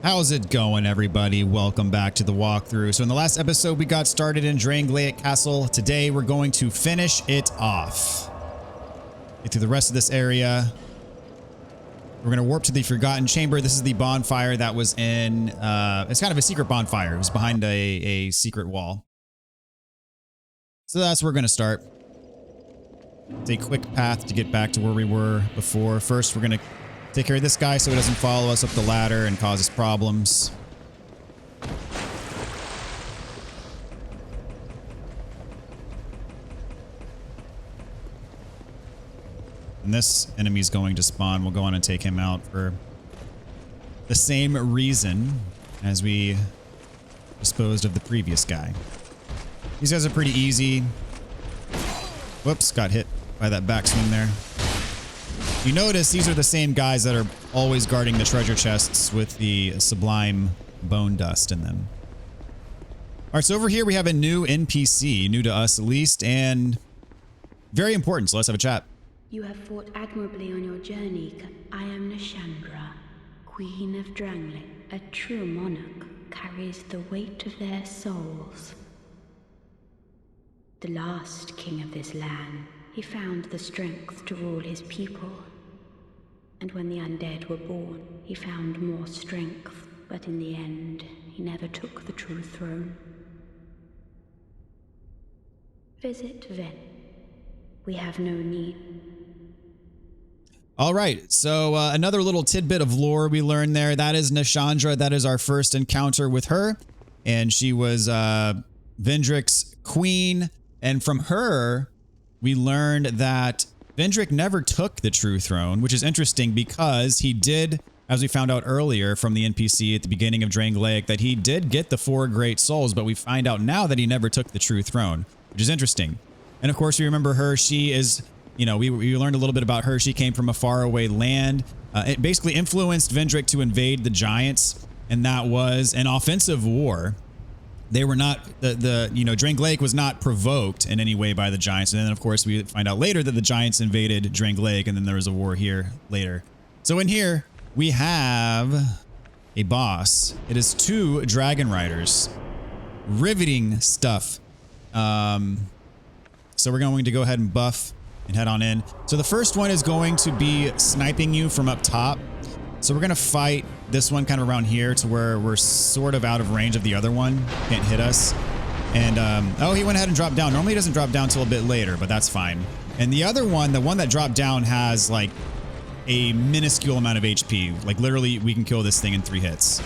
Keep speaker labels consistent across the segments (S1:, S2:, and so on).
S1: How's it going, everybody? Welcome back to the walkthrough. So in the last episode, we got started in Drangleic Castle. Today, we're going to finish it off. Get through the rest of this area. We're going to warp to the Forgotten Chamber. This is the bonfire that was in, it's kind of a secret bonfire. It was behind a secret wall. So that's where we're going to start. It's a quick path to get back to where we were before. First, we're going to take care of this guy so he doesn't follow us up the ladder and cause us problems. And this enemy's going to spawn. We'll go on and take him out for the same reason as we disposed of the previous guy. These guys are pretty easy. Whoops, got hit by that backswing there. You notice these are the same guys that are always guarding the treasure chests with the sublime bone dust in them. All right, so over here we have a new NPC, new to us at least, and very important, so let's have a chat.
S2: You have fought admirably on your journey. I am Nashandra, Queen of Drangleic. A true monarch carries the weight of their souls. The last king of this land, he found the strength to rule his people. And when the undead were born, he found more strength, but in the end, he never took the true throne. Visit Ven. We have no need.
S1: All right, so another little tidbit of lore we learned there. That is Nashandra. That is our first encounter with her. And she was Vendrick's queen. And from her, we learned that Vendrick never took the true throne, which is interesting because he did, as we found out earlier from the NPC at the beginning of Drangleic, that he did get the 4 great souls, but we find out now that he never took the true throne, which is interesting. And of course, we remember her. She is, you know, we learned a little bit about her. She came from a faraway land. It basically influenced Vendrick to invade the giants, and that was an offensive war. They were not, Drangleic was not provoked in any way by the giants. And then, of course, we find out later that the giants invaded Drangleic, and then there was a war here later. So in here, we have a boss. It is 2 Dragonriders. Riveting stuff. So we're going to go ahead and buff and head on in. So the first one is going to be sniping you from up top. So we're going to fight this one kind of around here to where we're sort of out of range of the other one. Can't hit us. And, oh, he went ahead and dropped down. Normally he doesn't drop down until a bit later, but that's fine. And the other one, the one that dropped down has like a minuscule amount of HP. Like literally we can kill this thing in 3 hits.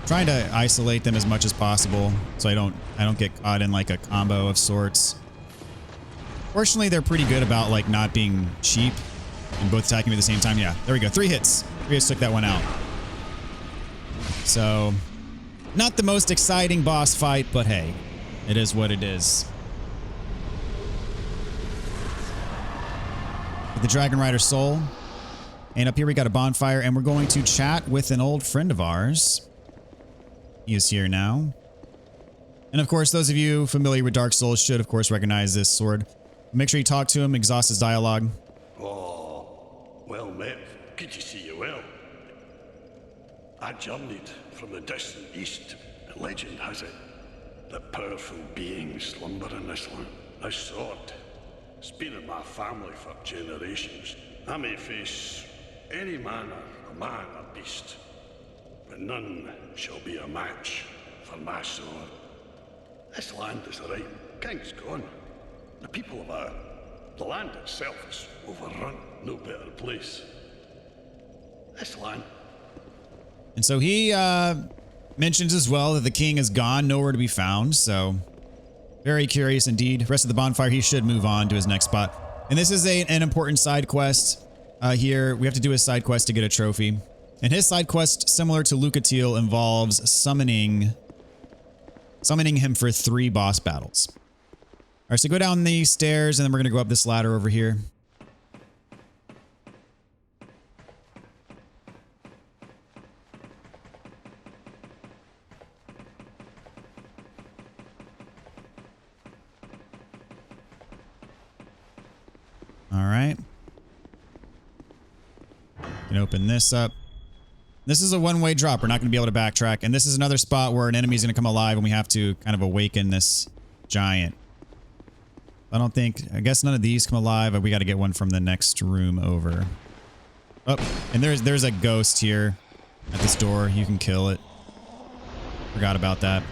S1: Trying to isolate them as much as possible so I don't get caught in like a combo of sorts. Fortunately, they're pretty good about like not being cheap and both attacking me at the same time. Yeah, there we go. 3 hits. 3 hits took that one out. So, not the most exciting boss fight, but hey, it is what it is. With the Dragonrider soul. And up here we got a bonfire, and we're going to chat with an old friend of ours. He is here now. And of course, those of you familiar with Dark Souls should, of course, recognize this sword. Make sure you talk to him, exhaust his dialogue.
S3: Oh, well met. Good to see you well. I journeyed from the distant east, and legend has it that powerful beings slumber in this land. This sword, it's been in my family for generations. I may face any man or beast, but none shall be a match for my sword. This land is the right king's gone. The people of the land itself is overrun. No better place. This land.
S1: And so he mentions as well that the king is gone, nowhere to be found. So very curious indeed. Rest of the bonfire, he should move on to his next spot. And this is an important side quest here. We have to do a side quest to get a trophy. And his side quest, similar to Lucatiel, involves summoning him for 3 boss battles. All right, so go down these stairs, and then we're going to go up this ladder over here. All right. Can open this up. This is a one-way drop. We're not going to be able to backtrack. And this is another spot where an enemy is going to come alive and we have to kind of awaken this giant. I guess none of these come alive, but we got to get one from the next room over. Oh, and there's a ghost here at this door. You can kill it. Forgot about that.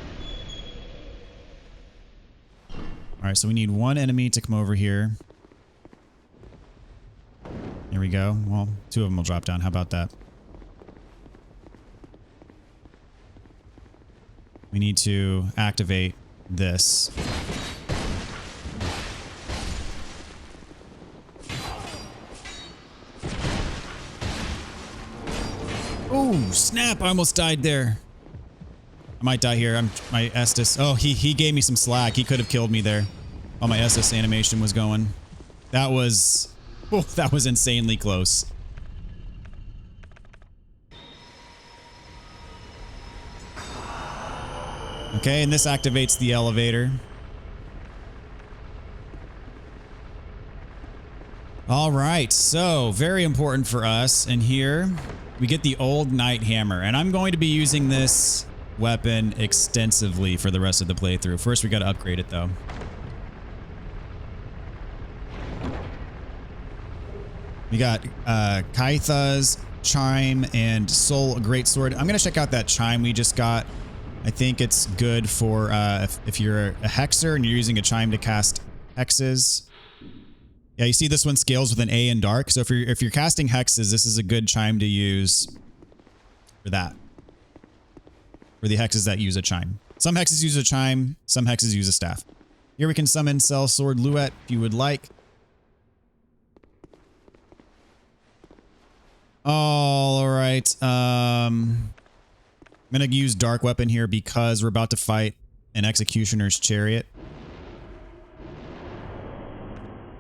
S1: All right, so we need one enemy to come over here. Here we go. Well, two of them will drop down. How about that? We need to activate this. Oh, snap. I almost died there. I might die here. My Estus. Oh, he gave me some slack. He could have killed me there. While my Estus animation was going. That was insanely close. Okay, and this activates the elevator. All right, so very important for us. And here we get the old knight hammer, and I'm going to be using this weapon extensively for the rest of the playthrough. First, we got to upgrade it though. We got Kaitha's chime and soul greatsword. I'm going to check out that chime we just got. I think it's good for if you're a hexer and you're using a chime to cast hexes. Yeah, you see this one scales with an A in dark. So if you're casting hexes, this is a good chime to use for that. For the hexes that use a chime. Some hexes use a chime, some hexes use a staff. Here we can summon Cell Sword Luet if you would like. All right. I'm going to use Dark Weapon here because we're about to fight an Executioner's Chariot.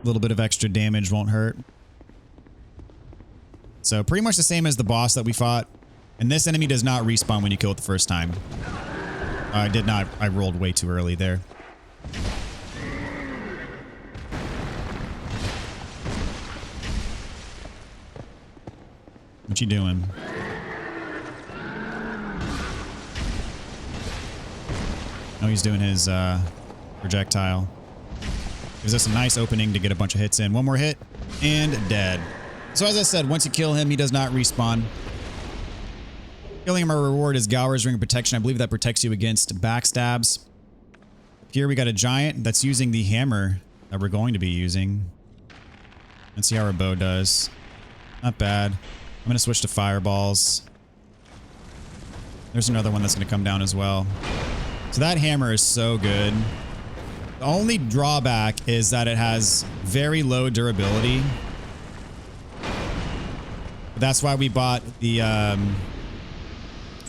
S1: A little bit of extra damage won't hurt. So pretty much the same as the boss that we fought. And this enemy does not respawn when you kill it the first time. I did not. I rolled way too early there. What you doing? Oh, he's doing his projectile. Gives us a nice opening to get a bunch of hits in. One more hit and dead. So as I said, once you kill him, he does not respawn. Killing him, our reward is Gower's Ring of Protection. I believe that protects you against backstabs. Here we got a giant that's using the hammer that we're going to be using. Let's see how our bow does. Not bad. I'm going to switch to fireballs. There's another one that's going to come down as well. So that hammer is so good. The only drawback is that it has very low durability. But that's why we bought the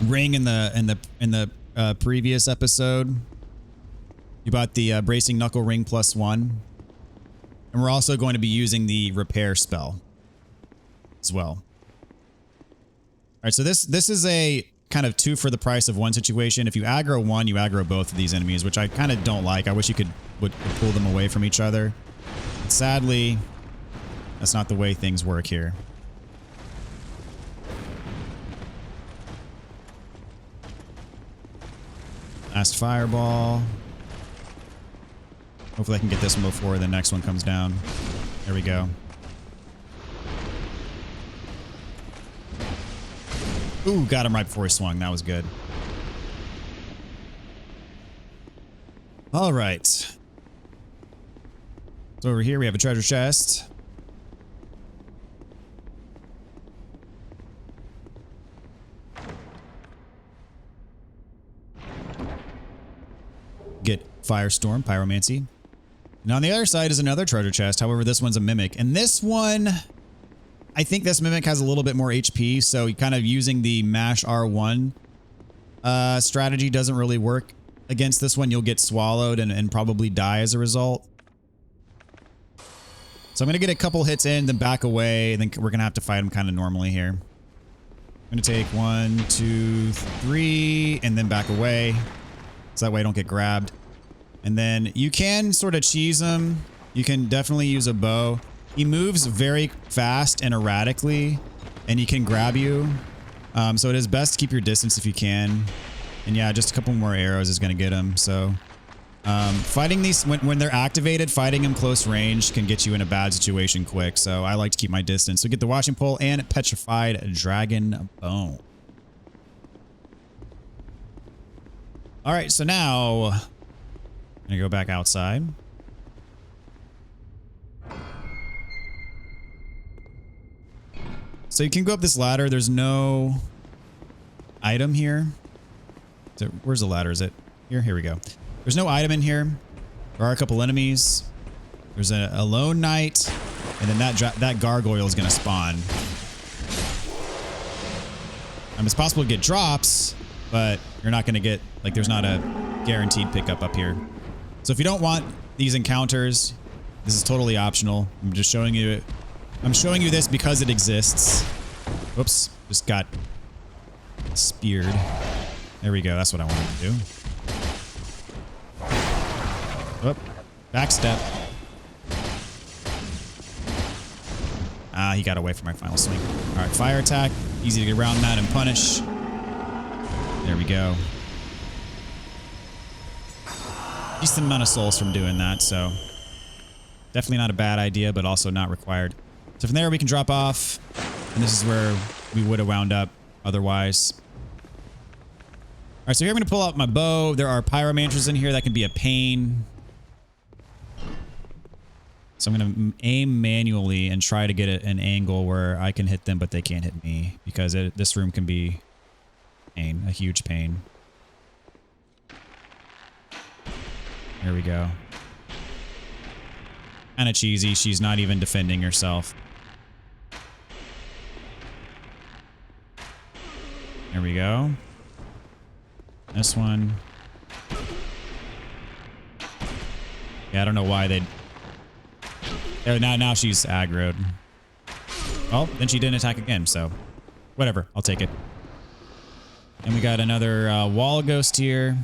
S1: ring in the previous episode. You bought the bracing knuckle ring +1, and we're also going to be using the repair spell as well. All right, so this is a kind of 2 for the price of 1 situation. If you aggro one, you aggro both of these enemies, which I kind of don't like. I wish you would pull them away from each other. But sadly, that's not the way things work here. Last fireball. Hopefully I can get this one before the next one comes down. There we go. Ooh, got him right before he swung. That was good. All right. So over here we have a treasure chest. Get Firestorm, Pyromancy. And on the other side is another treasure chest. However, this one's a Mimic. And this one, I think this Mimic has a little bit more HP. So kind of using the mash R1 strategy doesn't really work against this one. You'll get swallowed and probably die as a result. So I'm going to get a couple hits in, then back away. And then we're going to have to fight him kind of normally here. I'm going to take 1, 2, 3, and then back away. So that way I don't get grabbed. And then you can sort of cheese him. You can definitely use a bow. He moves very fast and erratically, and he can grab you. So it is best to keep your distance if you can. And yeah, just a couple more arrows is going to get him. So fighting these, when they're activated, fighting them close range can get you in a bad situation quick. So I like to keep my distance. So get the washing pole and petrified dragon bone. All right, so now I'm going to go back outside. So you can go up this ladder. There's no item here. Where's the ladder? Is it here? Here we go. There's no item in here. There are a couple enemies. There's a lone knight, and then that gargoyle is going to spawn. It's possible to get drops, but you're not going to get, like, there's not a guaranteed pickup up here. So if you don't want these encounters, this is totally optional. I'm just showing you it. I'm showing you this because it exists. Whoops, just got speared. There we go. That's what I wanted to do. Whoop. Backstep. Ah, he got away from my final swing. All right, fire attack. Easy to get around that and punish. There we go. Decent amount of souls from doing that, so definitely not a bad idea, but also not required. So from there we can drop off, and this is where we would have wound up otherwise. All right, so here I'm going to pull out my bow. There are pyromancers in here that can be a pain. So I'm going to aim manually and try to get an angle where I can hit them, but they can't hit me because this room can be a huge pain. There we go. Kind of cheesy. She's not even defending herself. There we go. This one. Yeah, I don't know why they'd... Oh, now she's aggroed. Well, then she didn't attack again, so... Whatever, I'll take it. And we got another wall ghost here.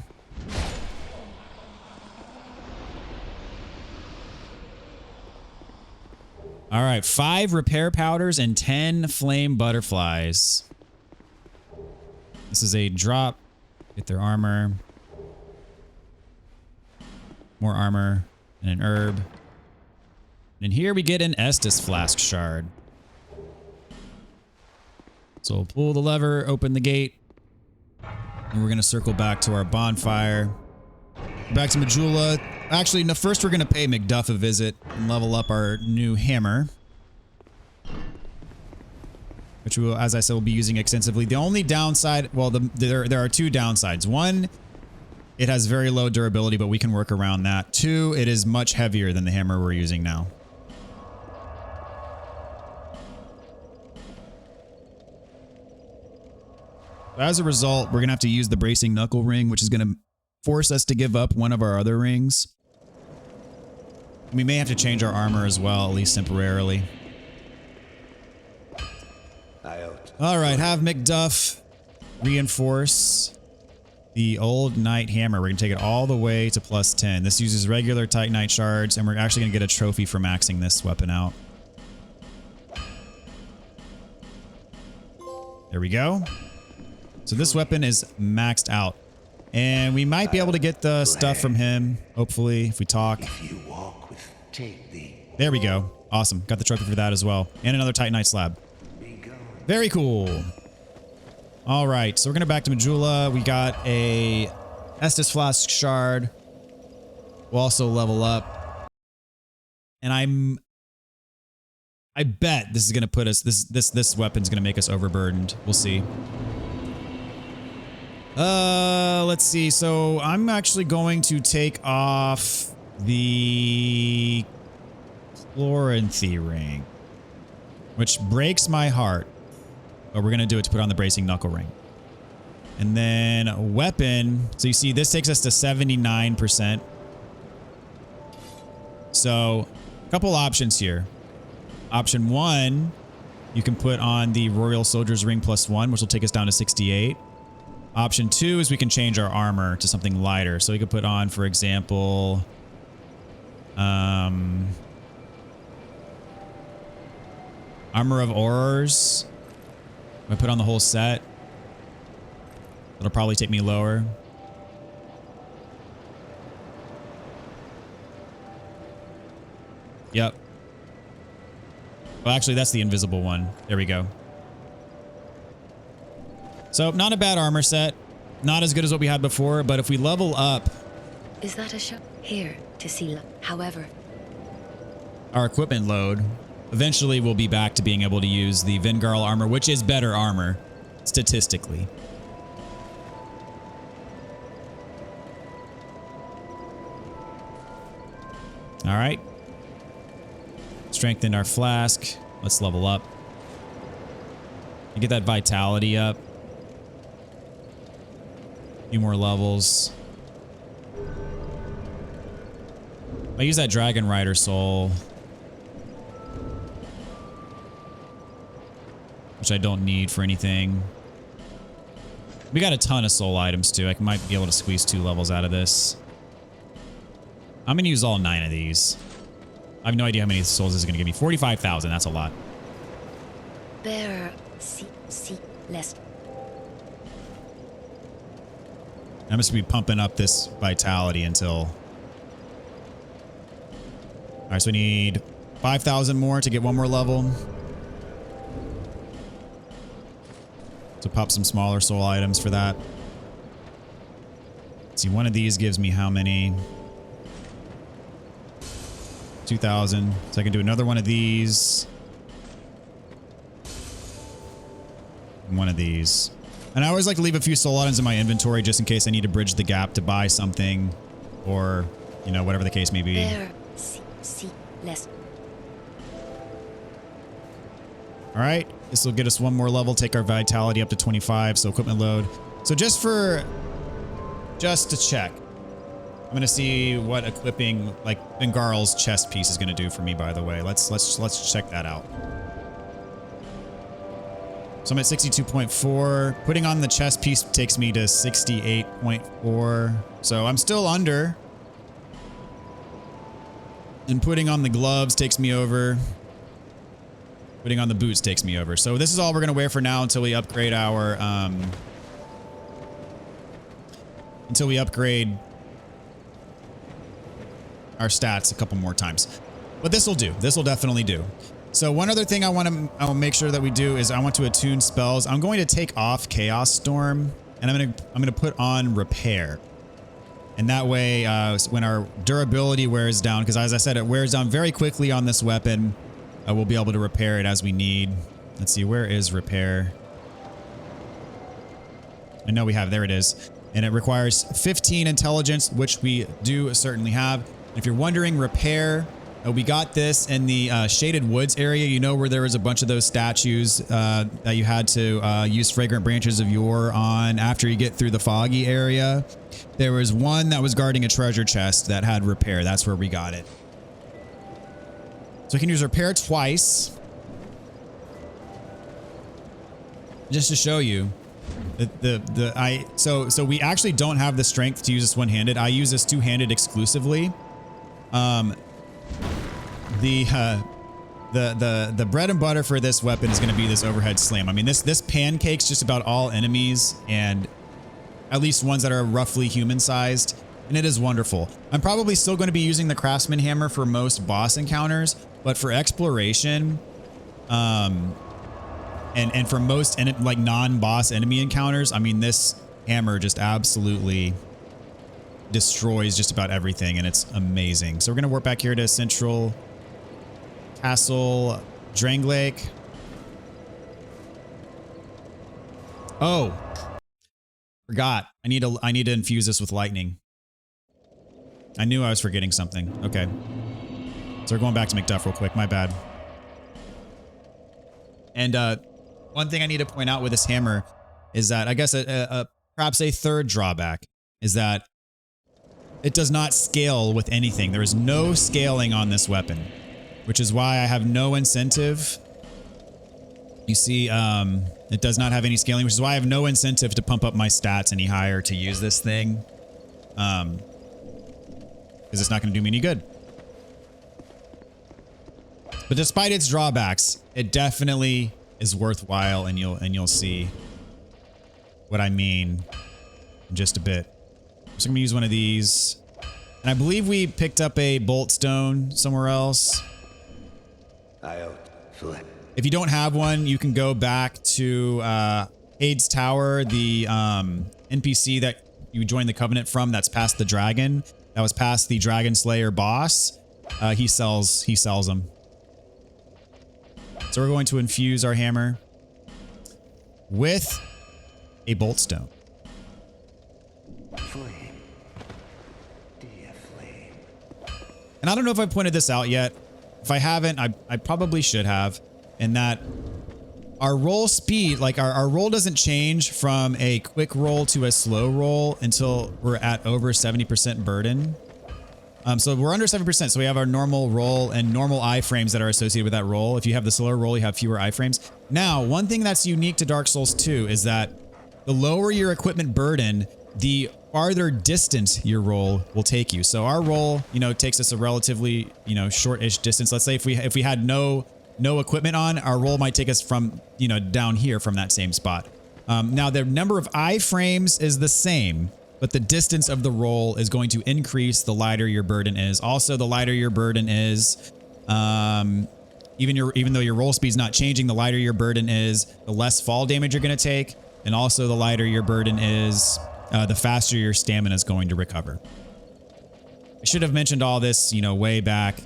S1: All right, 5 repair powders and 10 flame butterflies. This is a drop. Get their armor. More armor and an herb. And here we get an Estus flask shard. So we'll pull the lever, open the gate, and we're going to circle back to our bonfire. Back to Majula. Actually, no, first we're going to pay Macduff a visit and level up our new hammer, which we will, as I said, we'll be using extensively. The only downside, well, there are 2 downsides. One, it has very low durability, but we can work around that. 2, it is much heavier than the hammer we're using now. As a result, we're going to have to use the bracing knuckle ring, which is going to force us to give up one of our other rings. We may have to change our armor as well, at least temporarily. All right, have Macduff reinforce the old knight hammer. We're going to take it all the way to +10. This uses regular titanite shards, and we're actually going to get a trophy for maxing this weapon out. There we go. So this weapon is maxed out. And we might be able to get the stuff from him, hopefully, if we talk. There we go. Awesome. Got the trophy for that as well. And another titanite slab. Very cool. All right, so we're going to back to Majula. We got a Estus flask shard. We'll also level up. And I bet this is going to put us, this weapon's going to make us overburdened. We'll see. Let's see. So I'm actually going to take off the Chloranthy ring, which breaks my heart, but we're going to do it to put on the bracing knuckle ring. And then weapon. So you see, this takes us to 79%. So a couple options here. Option 1, you can put on the Royal Soldier's Ring +1, which will take us down to 68. Option 2 is we can change our armor to something lighter. So we could put on, for example, Armor of Horrors. I put on the whole set. It'll probably take me lower. Yep. Well, actually, that's the invisible one. There we go. So, not a bad armor set. Not as good as what we had before, but if we level up...
S4: Is that a show? Here, to see. However...
S1: our equipment load, eventually we'll be back to being able to use the Vingarl armor, which is better armor, statistically. All right. Strengthened our flask. Let's level up. And get that vitality up. A few more levels. I use that Dragonrider soul, which I don't need for anything. We got a ton of soul items too. I might be able to squeeze 2 levels out of this. I'm going to use all 9 of these. I have no idea how many souls this is going to give me. 45,000. That's a lot.
S4: There. See, less.
S1: I'm just going to be pumping up this vitality until... All right, so we need 5,000 more to get 1 more level. So pop some smaller soul items for that. Let's see, one of these gives me how many? 2,000. So I can do another one of these. And one of these. And I always like to leave a few soul items in my inventory just in case I need to bridge the gap to buy something or, you know, whatever the case may be.
S4: There. See, less.
S1: All right, this will get us 1 more level, take our vitality up to 25, so equipment load. So just to check, I'm gonna see what equipping like Vingarl's chest piece is gonna do for me. By the way, let's check that out. So I'm at 62.4. Putting on the chest piece takes me to 68.4. So I'm still under. And putting on the gloves takes me over. Putting on the boots takes me over. So this is all we're going to wear for now until we upgrade our... until we upgrade our stats a couple more times. But this will do. This will definitely do. So one other thing I want to make sure that we do is I want to attune spells. I'm going to take off Chaos Storm and I'm going to put on Repair. And that way, when our durability wears down, because as I said, it wears down very quickly on this weapon, we'll be able to repair it as we need. Let's see, where is Repair? I know we have, there it is. And it requires 15 intelligence, which we do certainly have. If you're wondering, Repair, we got this in the Shaded Woods area. You know where there was a bunch of those statues that you had to use Fragrant Branches of Yore on after you get through the foggy area. There was one that was guarding a treasure chest that had Repair. That's where we got it. So I can use Repair twice. Just to show you. So we actually don't have the strength to use this one-handed. I use this two-handed exclusively. The bread and butter for this weapon is going to be this overhead slam. I mean, this pancakes just about all enemies and at least ones that are roughly human-sized, and it is wonderful. I'm probably still going to be using the Craftsman Hammer for most boss encounters, but for exploration, and for most like non-boss enemy encounters, I mean, this hammer just absolutely destroys just about everything, and it's amazing. So we're going to warp back here to Central Castle, Drangleic. Oh, forgot. I need to infuse this with lightning. I knew I was forgetting something. Okay. So we're going back to McDuff real quick. My bad. And one thing I need to point out with this hammer is that I guess perhaps a third drawback is that it does not scale with anything. There is no scaling on this weapon, which is why I have no incentive. You see, it does not have any scaling, which is why I have no incentive to pump up my stats any higher to use this thing. Because it's not going to do me any good. But despite its drawbacks, it definitely is worthwhile, and you'll see what I mean in just a bit. So I'm going to use one of these. And I believe we picked up a bolt stone somewhere else. If you don't have one, you can go back to Hade's Tower, the NPC that you joined the Covenant from that's past the dragon. That was past the Dragon Slayer boss. He sells them. So we're going to infuse our hammer with a bolt stone. And I don't know if I pointed this out yet. If I haven't, I probably should have. In that our roll speed, like our roll doesn't change from a quick roll to a slow roll until we're at over 70% burden. So we're under 7%. So we have our normal roll and normal iframes that are associated with that roll. If you have the slower roll, you have fewer iframes. Now, one thing that's unique to Dark Souls 2 is that the lower your equipment burden, the farther distance your roll will take you. So our roll, takes us a relatively, short-ish distance. Let's say if we had no equipment on, our roll might take us from, down here from that same spot. Now the number of iframes is the same, but the distance of the roll is going to increase the lighter your burden is. Also, the lighter your burden is, even though your roll speed's not changing, the lighter your burden is, the less fall damage you're going to take. And also the lighter your burden is, the faster your stamina is going to recover. I should have mentioned all this, way back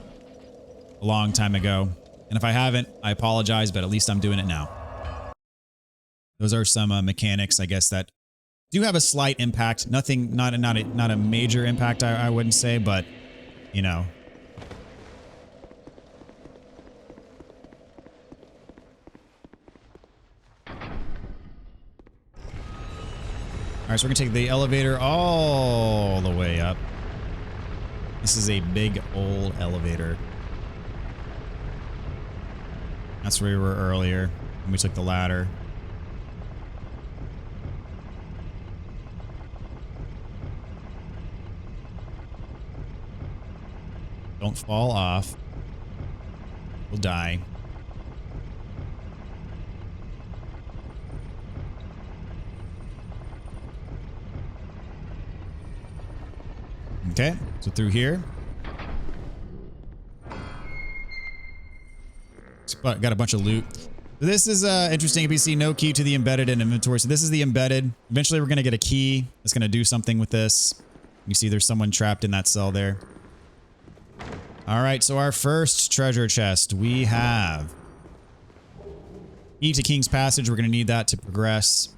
S1: a long time ago. And if I haven't, I apologize, but at least I'm doing it now. Those are some mechanics, I guess, that do have a slight impact. Nothing, not a major impact, I wouldn't say, but, All right, so we're going to take the elevator all the way up. This is a big old elevator. That's where we were earlier when we took the ladder. Don't fall off. We'll die. Okay, so through here. Got a bunch of loot. This is interesting. If you see no key to the embedded in inventory. So this is the embedded. Eventually we're going to get a key that's going to do something with this. You see there's someone trapped in that cell there. All right, so our first treasure chest. We have key to King's Passage. We're going to need that to progress.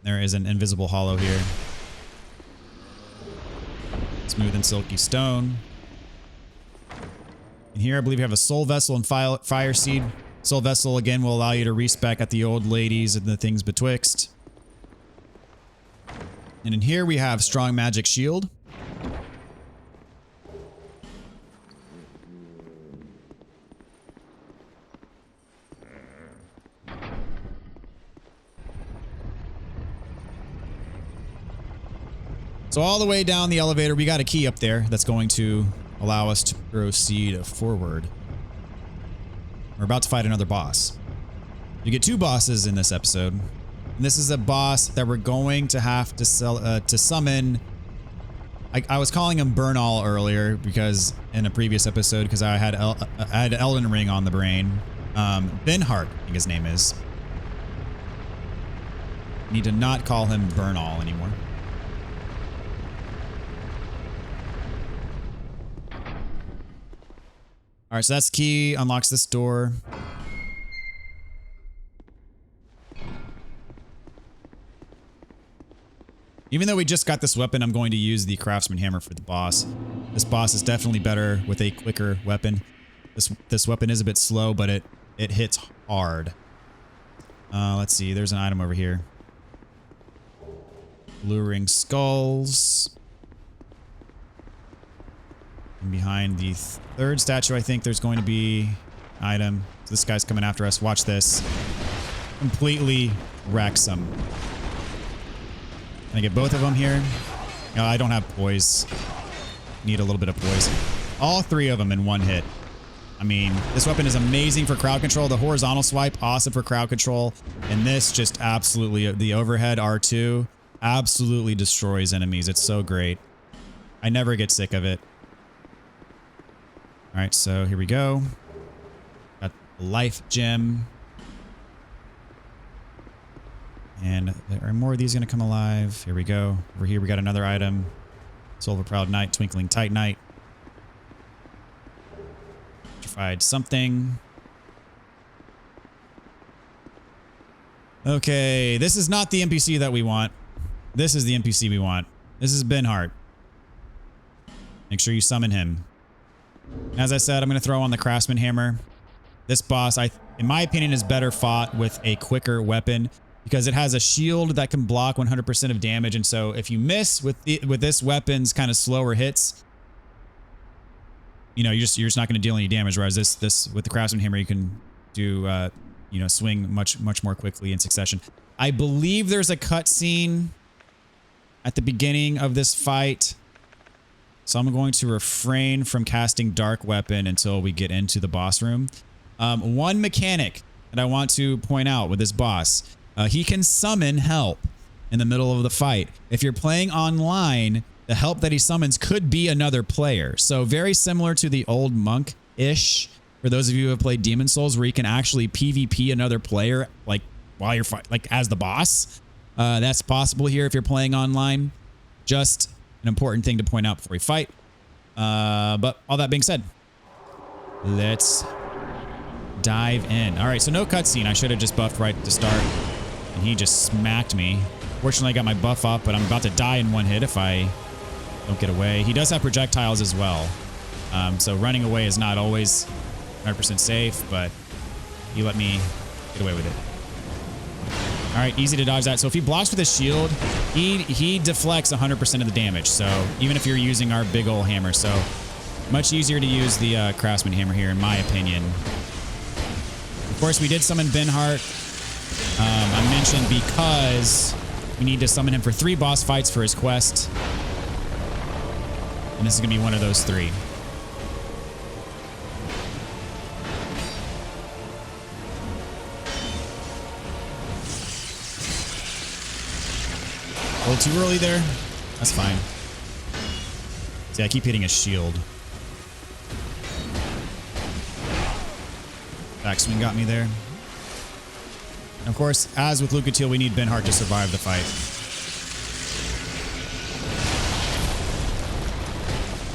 S1: There is an invisible hollow here. Smooth and silky stone. And here I believe we have a soul vessel and fire seed. Soul vessel again will allow you to respec at the old ladies and the things betwixt. And in here we have strong magic shield. So all the way down the elevator, we got a key up there that's going to allow us to proceed forward. We're about to fight another boss. You get two bosses in this episode. And this is a boss that we're going to have to summon. I was calling him Bernal earlier because in a previous episode, because I had Elden Ring on the brain. Benhart, I think his name is. Need to not call him Bernal anymore. All right, so that's the key, unlocks this door. Even though we just got this weapon, I'm going to use the Craftsman Hammer for the boss. This boss is definitely better with a quicker weapon. This weapon is a bit slow, but it hits hard. Let's see, there's an item over here. Luring Skulls. And behind the third statue, I think there's going to be an item. So this guy's coming after us. Watch this. Completely wrecks him. Can I get both of them here? No, I don't have poise. Need a little bit of poise. All three of them in one hit. I mean, this weapon is amazing for crowd control. The horizontal swipe, awesome for crowd control. And this just absolutely, the overhead R2 absolutely destroys enemies. It's so great. I never get sick of it. All right, so here we go. Got the life gem. And are more of these going to come alive? Here we go. Over here we got another item. Soul of a Proud Knight, Twinkling Titanite. Petrified something. Okay, this is not the NPC that we want. This is the NPC we want. This is Benhart. Make sure you summon him. As I said, I'm going to throw on the Craftsman Hammer. This boss, in my opinion, is better fought with a quicker weapon because it has a shield that can block 100% of damage. And so if you miss with this weapon's kind of slower hits, you know, you're just not going to deal any damage. Whereas this with the Craftsman Hammer, you can do, you know, swing much more quickly in succession. I believe there's a cutscene at the beginning of this fight. So I'm going to refrain from casting Dark Weapon until we get into the boss room. One mechanic that I want to point out with this boss, he can summon help in the middle of the fight. If you're playing online, the help that he summons could be another player. So very similar to the old monk-ish, for those of you who have played Demon Souls, where you can actually PvP another player, like while you're like as the boss. That's possible here if you're playing online. Just an important thing to point out before we fight. But all that being said, let's dive in. All right, so no cutscene. I should have just buffed right to start, and he just smacked me. Fortunately, I got my buff up, but I'm about to die in one hit if I don't get away. He does have projectiles as well, so running away is not always 100% safe, but he let me get away with it. All right, easy to dodge that. So if he blocks with his shield, he deflects 100% of the damage. So even if you're using our big ol' hammer, so much easier to use the Craftsman Hammer here, in my opinion. Of course, we did summon Benhart. I mentioned because we need to summon him for 3 boss fights for his quest. And this is going to be one of those 3. A little too early there. That's fine. See, I keep hitting his shield. Backswing got me there. And of course, as with Lucatiel, we need Benhart to survive the fight.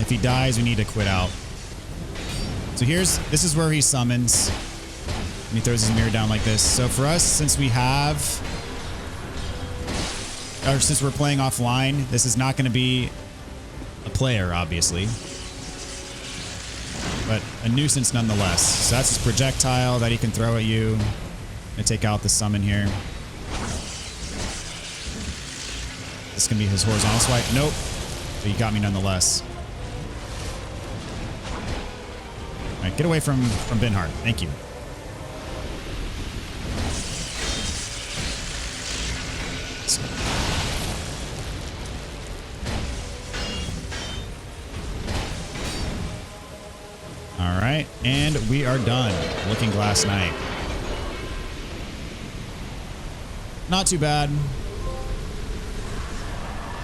S1: If he dies, we need to quit out. So this is where he summons. And he throws his mirror down like this. So for us, since we're playing offline, this is not going to be a player, obviously, but a nuisance nonetheless. So that's his projectile that he can throw at you. I'm going to take out the summon here. This can be his horizontal swipe. Nope. But he got me nonetheless. All right, get away from Benhart. Thank you. All right, and we are done. Looking Glass Knight. Not too bad.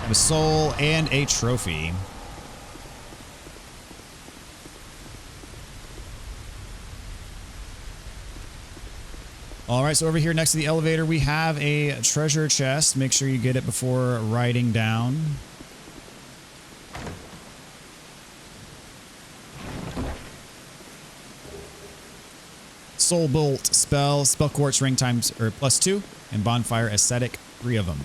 S1: Have a soul and a trophy. All right, so over here next to the elevator, we have a treasure chest. Make sure you get it before riding down. Soul Bolt spell, Spell Quartz ring +2, and Bonfire Ascetic, 3 of them.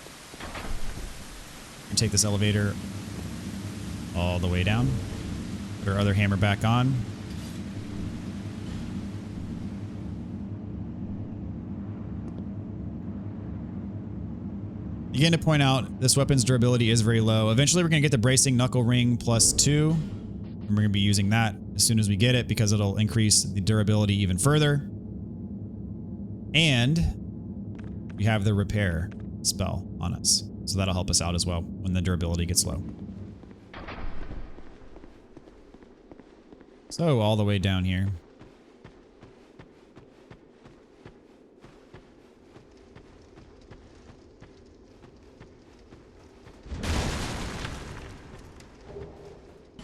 S1: And take this elevator all the way down. Put our other hammer back on. Again, to point out, this weapon's durability is very low. Eventually, we're going to get the Bracing Knuckle Ring +2. And we're going to be using that as soon as we get it because it'll increase the durability even further. And we have the Repair spell on us. So that'll help us out as well when the durability gets low. So all the way down here.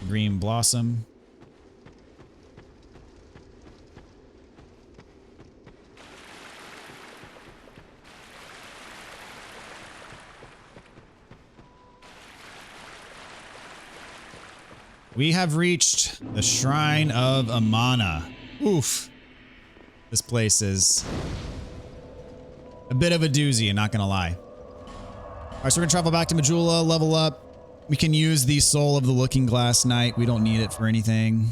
S1: green blossom. We have reached the Shrine of Amana. Oof. This place is a bit of a doozy, I'm not gonna lie. All right, so we're gonna travel back to Majula, level up. We can use the Soul of the Looking Glass Knight. We don't need it for anything.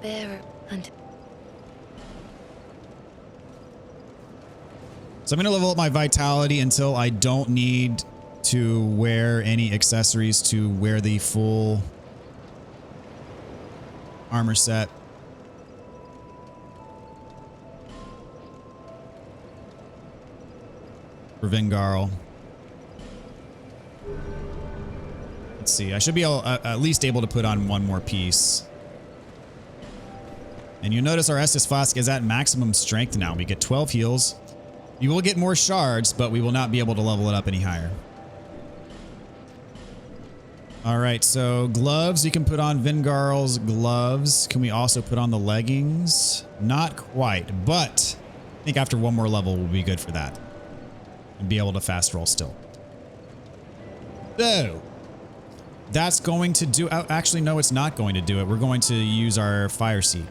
S4: Bearer and
S1: So I'm going to level up my vitality until I don't need to wear any accessories to wear the full armor set. For Vingarl. Let's see. I should be at least able to put on one more piece. And you notice our Estus Flask is at maximum strength now. We get 12 heals. You will get more shards, but we will not be able to level it up any higher. All right, so gloves. You can put on Vingarl's gloves. Can we also put on the leggings? Not quite, but I think after one more level we'll be good for that. And be able to fast roll still. So, that's going to do... Actually, no, it's not going to do it. We're going to use our fire seed.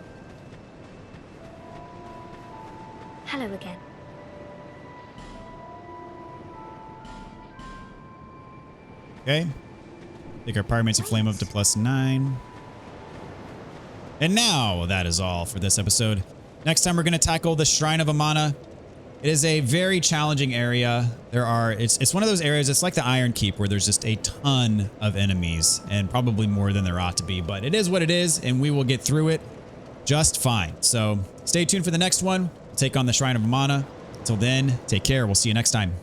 S2: Hello again.
S1: Okay. Take our Pyromancy Flame up to +9. And now that is all for this episode. Next time we're going to tackle the Shrine of Amana. It is a very challenging area. It's one of those areas, it's like the Iron Keep where there's just a ton of enemies and probably more than there ought to be, but it is what it is and we will get through it just fine. So stay tuned for the next one. We'll take on the Shrine of Amana. Until then, take care. We'll see you next time.